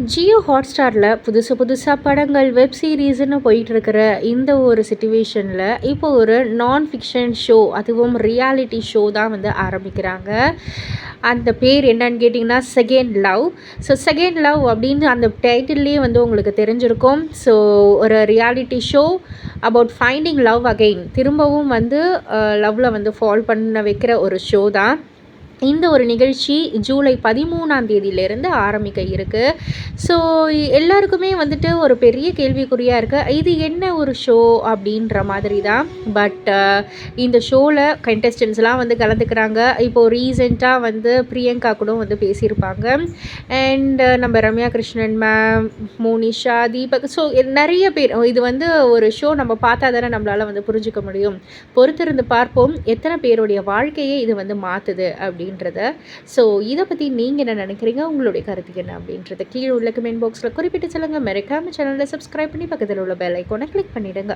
ஜியோ ஹாட்ஸ்டாரில் புதுசாக படங்கள் வெப் சீரீஸ்னு போயிட்டுருக்கிற இந்த ஒரு சிச்சுவேஷனில் இப்போ ஒரு நான் ஃபிக்ஷன் ஷோ, அதுவும் ரியாலிட்டி ஷோ தான் வந்து ஆரம்பிக்கிறாங்க. அந்த பேர் என்னன்னு கேட்டிங்கன்னா second love. So second love அப்படின்னு அந்த டைட்டில்லையே வந்து உங்களுக்கு தெரிஞ்சிருக்கும். ஸோ ஒரு reality show about finding love again, திரும்பவும் வந்து லவ்வில் வந்து ஃபால் பண்ண வைக்கிற ஒரு ஷோ தான். இந்த ஒரு நிகழ்ச்சி ஜூலை 13ஆம் தேதியிலேருந்து ஆரம்பிக்க இருக்குது. ஸோ எல்லாருக்குமே வந்துட்டு ஒரு பெரிய கேள்விக்குறியாக இருக்குது, இது என்ன ஒரு ஷோ அப்படின்ற மாதிரி தான். பட் இந்த ஷோவில் கண்டஸ்டன்ஸ்லாம் வந்து கலந்துக்கிறாங்க. இப்போது ரீசெண்டாக வந்து பிரியங்கா கூட வந்து பேசியிருப்பாங்க. அண்ட் நம்ம ரம்யா கிருஷ்ணன் மேம், மோனிஷா, தீபக், ஸோ நிறைய பேர். இது வந்து ஒரு ஷோ நம்ம பார்த்தா தானே நம்மளால் வந்து புரிஞ்சுக்க முடியும். பொறுத்திருந்து பார்ப்போம் எத்தனை பேருடைய வாழ்க்கையை இது வந்து மாற்றுது அப்படின்றத. ஸோ இதை பற்றி நீங்கள் என்ன நினைக்கிறீங்க, உங்களுடைய கருத்து என்ன அப்படின்றத கீழே உள்ள கமெண்ட் பாக்ஸில் குறிப்பிட்டு சொல்லுங்கள். மறக்காம சேனலை சப்ஸ்கிரைப் பண்ணி பக்கத்தில் உள்ள பெல் ஐக்கானை கிளிக் பண்ணிவிடுங்க.